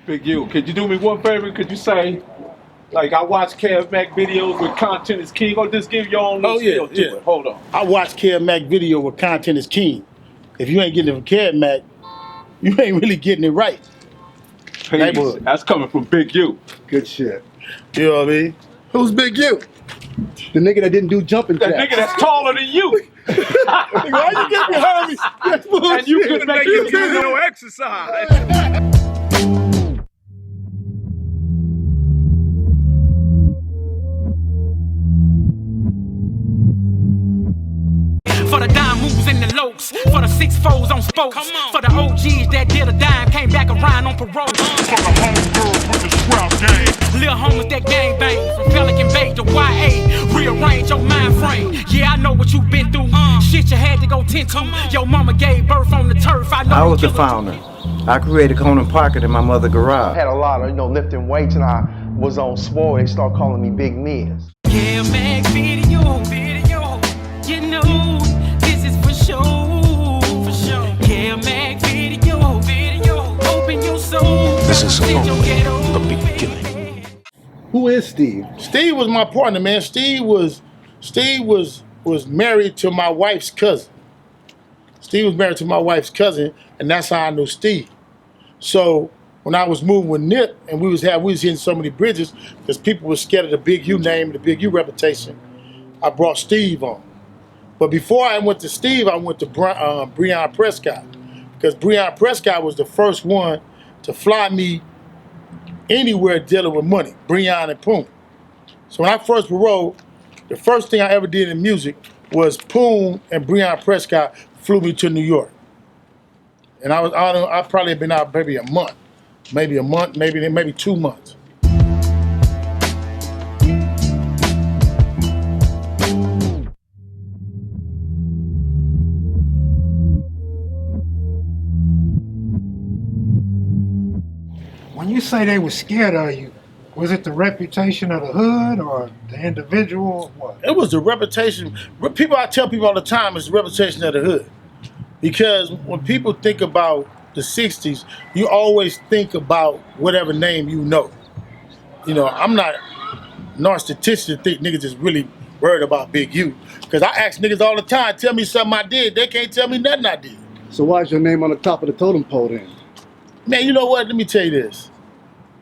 Big U, could you do me one favor? Could you say, like, I watch Kev Mac videos with content is king, or just give your own little feel to it? Hold on. I watch Kev Mac video with content is king. If you ain't getting it from Kev Mac, you ain't really getting it right. Peace. That's coming from Big U. Good shit. You know what I mean? Who's Big U? The nigga that didn't do jumping jacks. That nigga that's taller than you. Why you get behind me? That's bullshit. And you couldn't make it do no exercise. For the dime moves and the lokes, for the 6-4s on spokes, for the OGs that did a dime, came back around on parole. For the homegirls with the scrap game, little homies that gang bang, from Pelican Bay to YA, rearrange your mind frame. Yeah, I know what you been through, shit you had to go tend to. Your mama gave birth on the turf, I was the founder. I created Conan Parker in my mother's garage. I had a lot of, lifting weights, and I was on swole. They started calling me Big Miz. kevmacvideos, you know. Show. For sure. kevmacvideos, open your soul. This is the beginning. Who is Steve? Steve was my partner, man. Steve was married to my wife's cousin. Steve was married to my wife's cousin, and that's how I knew Steve. So when I was moving with Nip, and we was hitting so many bridges because people were scared of the Big U name, the Big U reputation, I brought Steve on. But before I went to Steve, I went to Briana Prescott, because Briana Prescott was the first one to fly me anywhere dealing with money, Briana and Poon. So when I first paroled, the first thing I ever did in music was Poon and Briana Prescott flew me to New York. And I probably had been out maybe a month, maybe 2 months. When you say they were scared of you, was it the reputation of the hood or the individual? What? It was the reputation. I tell people all the time, it's the reputation of the hood. Because when people think about the 60s, you always think about whatever name you know. I'm not narcissistic to think niggas is really worried about Big U. Because I ask niggas all the time, tell me something I did. They can't tell me nothing I did. So why is your name on the top of the totem pole then? Man, you know what? Let me tell you this.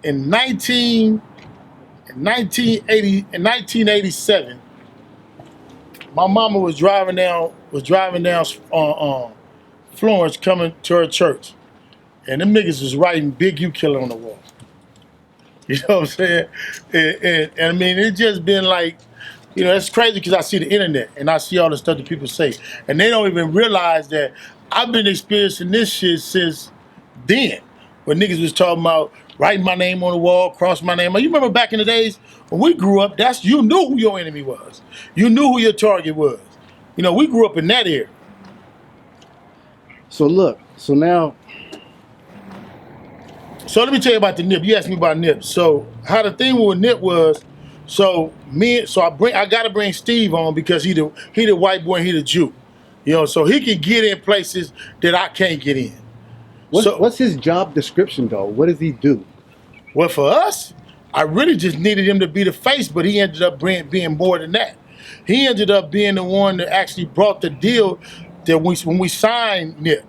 In 1987, my mama was driving down Florence coming to her church, and them niggas was writing Big U Killer on the wall. You know what I'm saying? And I mean, it's just been like, it's crazy because I see the internet and I see all the stuff that people say, and they don't even realize that I've been experiencing this shit since then. When niggas was talking about writing my name on the wall, cross my name. You remember back in the days when we grew up, you knew who your enemy was. You knew who your target was. We grew up in that era. So look, so now. So let me tell you about the Nip. You asked me about Nip. So how the thing with Nip was, I gotta bring Steve on because he the white boy and he the Jew. So he can get in places that I can't get in. What's his job description though? What does he do? Well, for us, I really just needed him to be the face, but he ended up being more than that. He ended up being the one that actually brought the deal that when we signed Nip.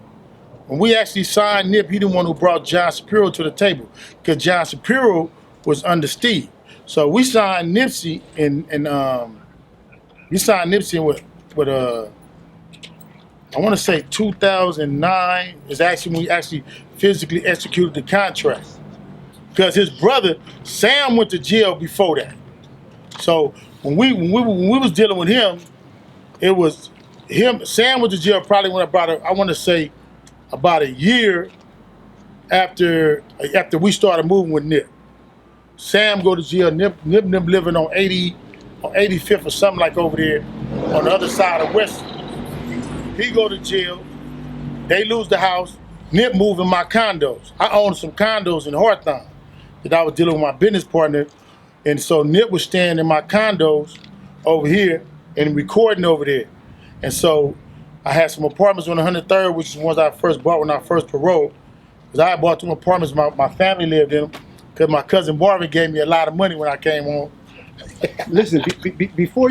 When we actually signed Nip, he the one who brought John Shapiro to the table, because John Shapiro was under Steve. So we signed Nipsey with I want to say 2009 is actually when we actually physically executed the contract. Because his brother, Sam, went to jail before that. So when we was dealing with him, it was him. Sam went to jail probably when about a year after we started moving with Nip. Sam go to jail. Nip living on 85th or something like over there on the other side of West. He go to jail. They lose the house. Nip moved in my condos. I owned some condos in Hawthorne that I was dealing with my business partner. And so Nip was staying in my condos over here and recording over there. And so I had some apartments on 103rd, which is the ones I first bought when I first paroled. Because I had bought two apartments my family lived in them. Because my cousin Marvin gave me a lot of money when I came home. Listen, before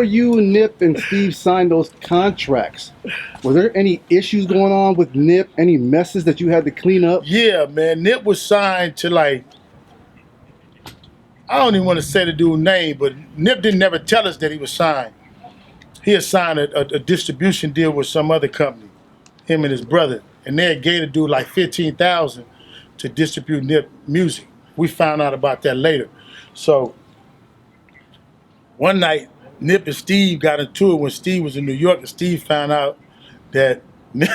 you, Nip, and Steve signed those contracts, were there any issues going on with Nip? Any messes that you had to clean up? Yeah, man. Nip was signed to like, I don't even want to say the dude's name, but Nip didn't never tell us that he was signed. He had signed a distribution deal with some other company, him and his brother, and they had gave the dude like $15,000 to distribute Nip music. We found out about that later. So one night, Nip and Steve got into it when Steve was in New York, and Steve found out that Nip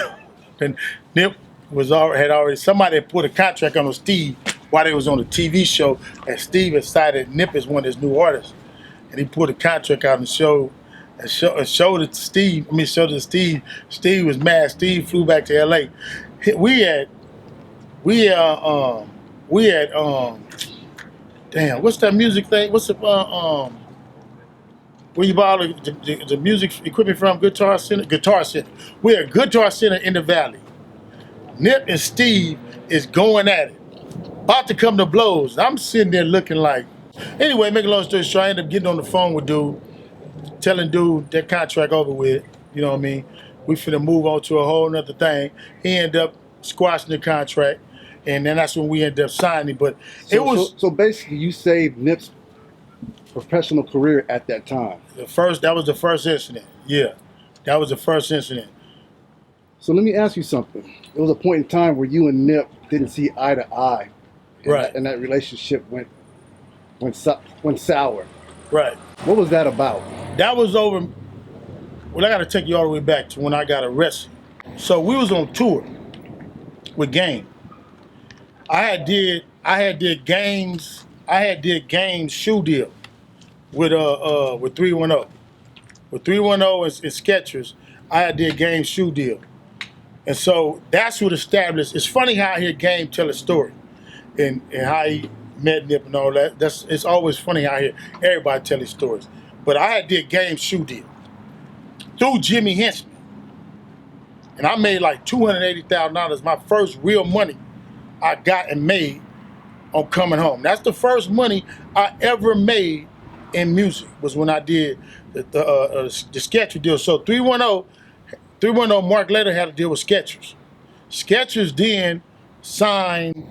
had already somebody had put a contract on Steve while they was on the TV show, and Steve decided Nip is one of his new artists, and he put a contract out and showed it to Steve. Showed it to Steve. Steve was mad. Steve flew back to LA. We had damn, what's that music thing? What's the where you buy all the music equipment from? Guitar Center. We had Guitar Center in the Valley. Nip and Steve is going at it, about to come to blows. I'm sitting there looking like. Anyway, make a long story short, I ended up getting on the phone with dude, telling dude that contract over with. You know what I mean? We finna move on to a whole nother thing. He ended up squashing the contract, and then that's when we ended up signing. But so basically, you saved Nip's professional career at that time. That was the first incident. Yeah, that was the first incident. So let me ask you something. There was a point in time where you and Nip didn't see eye to eye, right? And that relationship went sour. Right. What was that about? That was over. Well, I got to take you all the way back to when I got arrested. So we was on tour with Game. I had did Game's shoe deal with 310. With 310 and Skechers, I had did Game's shoe deal. And so that's what established. It's funny how I hear Game tell a story and how he met Nip and all that. It's always funny how I hear everybody tell his stories. But I had did Game's shoe deal through Jimmy Henchman. And I made like $280,000, my first real money I got and made on Coming Home. That's the first money I ever made in music, was when I did the Skechers deal. So 310, Mark later had a deal with Skechers. Skechers then signed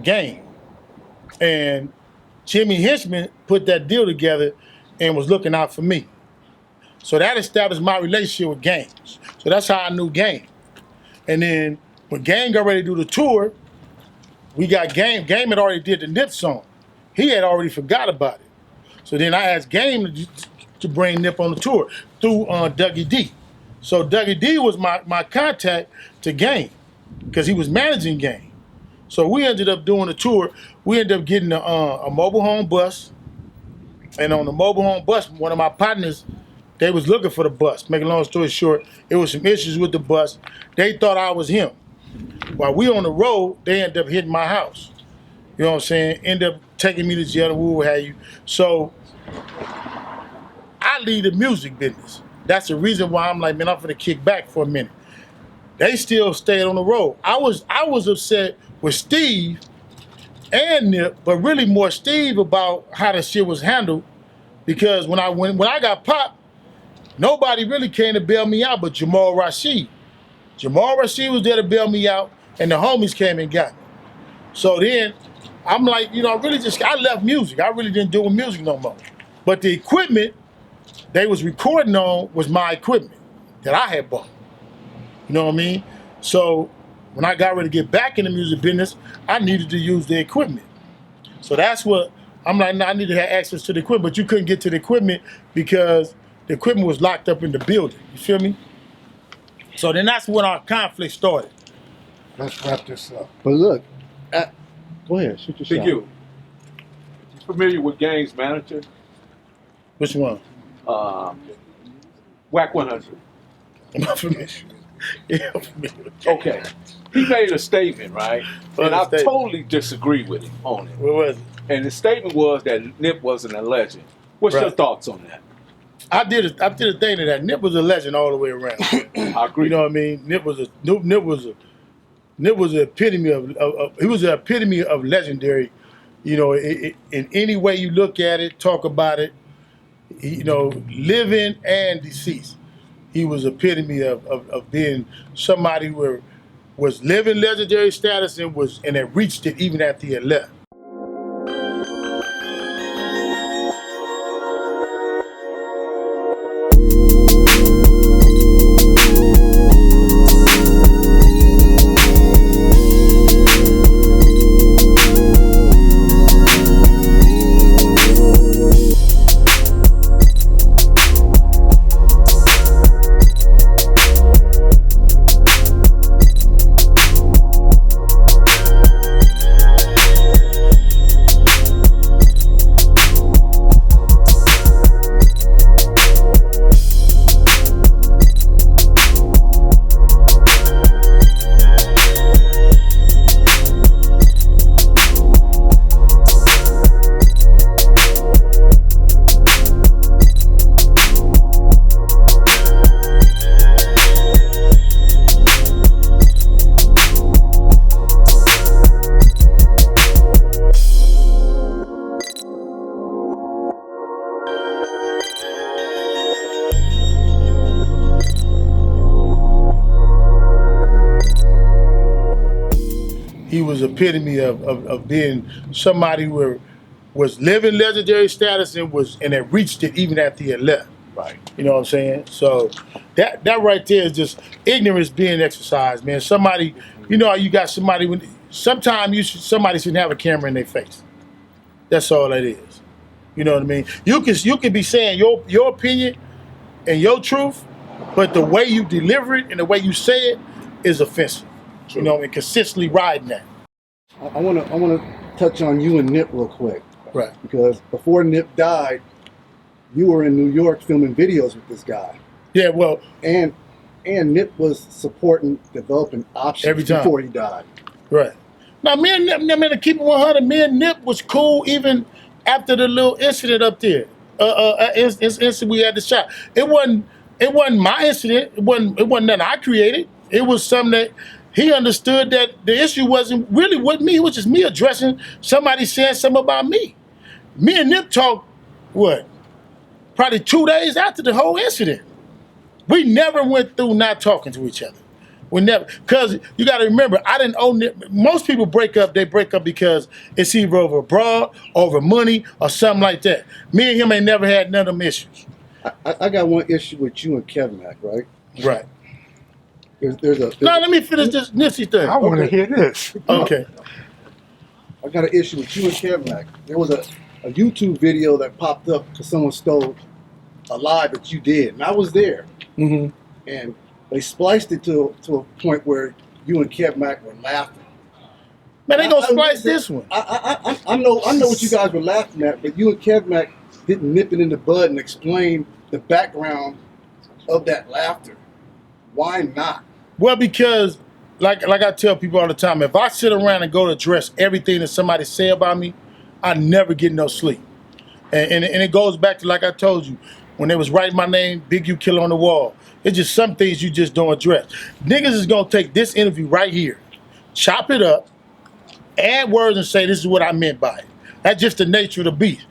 Game. And Jimmy Henchman put that deal together and was looking out for me. So that established my relationship with Game. So that's how I knew Game. And then when Game got ready to do the tour, we got Game. Game had already did the Nip song. He had already forgot about it. So then I asked Game to bring Nip on the tour through Dougie D. So Dougie D was my contact to Game because he was managing Game. So we ended up doing a tour. We ended up getting a mobile home bus. And on the mobile home bus, one of my partners, they was looking for the bus. Make a long story short, it was some issues with the bus. They thought I was him. While we on the road, they ended up hitting my house. You know what I'm saying? End up taking me to jail and what have you. So I lead the music business. That's the reason why I'm like, man, I'm gonna kick back for a minute. They still stayed on the road. I was upset with Steve and Nip, but really more Steve about how the shit was handled, because when I got popped, nobody really came to bail me out but Jamal Rashid. Jamal Rashid was there to bail me out, and the homies came and got me. So then I'm like, I left music. I really didn't do music no more. But the equipment they was recording on was my equipment that I had bought. You know what I mean? So when I got ready to get back in the music business, I needed to use the equipment. So that's what I'm like, I need to have access to the equipment, but you couldn't get to the equipment because the equipment was locked up in the building. You feel me? So then that's when our conflict started. Let's wrap this up. But look, go ahead, shoot your shot. You familiar with Game's manager? Which one? Wack 100. Am I familiar? Yeah, I'm familiar. Okay. He made a statement, right? And I statement? totally disagree with him on it. What was it? And the statement was that Nip wasn't a legend. What's your thoughts on that? I did a thing to that. Nip was a legend all the way around. I agree. You know what I mean? Nip was a Nip was the epitome he was the epitome of legendary, you know, in any way you look at it, talk about it, you know, living and deceased. He was epitome of being somebody who was living legendary status and had reached it even after he had left. He was epitome of being somebody who was living legendary status and had reached it even after he had left. Right. You know what I'm saying? So that right there is just ignorance being exercised, man. Somebody, you know, you got somebody sometimes somebody shouldn't have a camera in their face. That's all that is. You know what I mean? You can be saying your opinion and your truth, but the way you deliver it and the way you say it is offensive. True. You know, and consistently riding that. I wanna touch on you and Nip real quick. Right. Because before Nip died, you were in New York filming videos with this guy. Yeah, well, and Nip was supporting developing options every time before he died. Right. Now, me and Nip, I mean, to keep it 100, me and Nip was cool even after the little incident up there. Incident we had the shot. It wasn't my incident. It wasn't nothing I created. It was something that he understood that the issue wasn't really with me. It was just me addressing somebody saying something about me. Me and Nip talked, probably 2 days after the whole incident. We never went through not talking to each other. We never, because you got to remember, I didn't own Nip. Most people break up because it's either over broad, over money, or something like that. Me and him ain't never had none of them issues. I got one issue with you and Kev Mac, right? Right. Now let me finish this Nipsey thing. I want to hear this. Okay. I got an issue with you and Kev Mac. There was a YouTube video that popped up because someone stole a live that you did, and I was there. Mm-hmm. And they spliced it to a point where you and Kev Mac were laughing. Man, they gonna splice this one. I know what you guys were laughing at, but you and Kev Mac didn't nip it in the bud and explain the background of that laughter. Why not? Well, because like I tell people all the time, if I sit around and go to address everything that somebody say about me, I never get no sleep. And it goes back to, like I told you, when they was writing my name, Big U Killer on the wall. It's just some things you just don't address. Niggas is gonna take this interview right here, chop it up, add words and say this is what I meant by it. That's just the nature of the beast.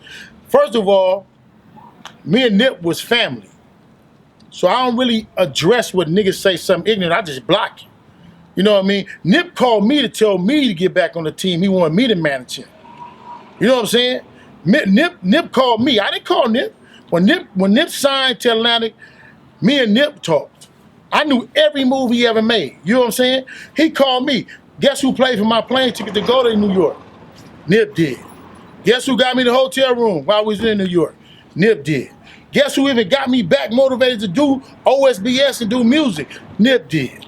First of all, me and Nip was family. So I don't really address what niggas say something ignorant, I just block it. You know what I mean? Nip called me to tell me to get back on the team. He wanted me to manage him. You know what I'm saying? Nip called me. I didn't call Nip. When Nip signed to Atlantic, me and Nip talked. I knew every move he ever made. You know what I'm saying? He called me. Guess who paid for my plane ticket to go to New York? Nip did. Guess who got me the hotel room while we was in New York? Nip did. Guess who even got me back motivated to do OSBS and do music? Nip did.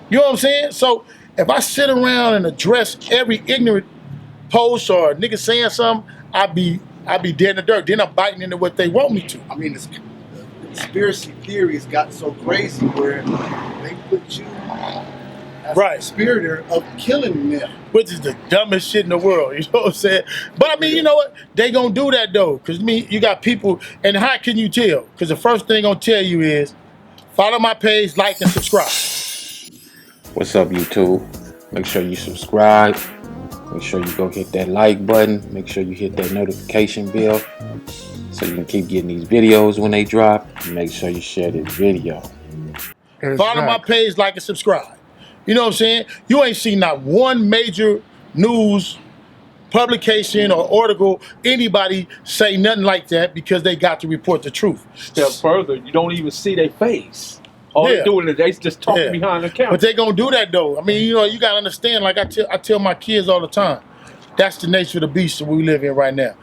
You know what I'm saying? So if I sit around and address every ignorant post or nigga saying something, I'd be dead in the dirt. Then I'm biting into what they want me to. I mean, the conspiracy theories got so crazy where they put you as the conspirator of killing Nip. Which is the dumbest shit in the world, you know what I'm saying? But I mean, you know what? They gonna do that though, because you got people, and how can you tell? Because the first thing gonna tell you is, follow my page, like, and subscribe. What's up, YouTube? Make sure you subscribe. Make sure you go hit that like button. Make sure you hit that notification bell so you can keep getting these videos when they drop. And make sure you share this video. Follow my page, like and subscribe. You know what I'm saying? You ain't seen not one major news publication or article, anybody say nothing like that because they got to report the truth. Step further, you don't even see their face. All they're doing is they just talking behind the camera. But they gonna do that though. I mean, you know, you gotta understand, like I tell my kids all the time, that's the nature of the beast that we live in right now.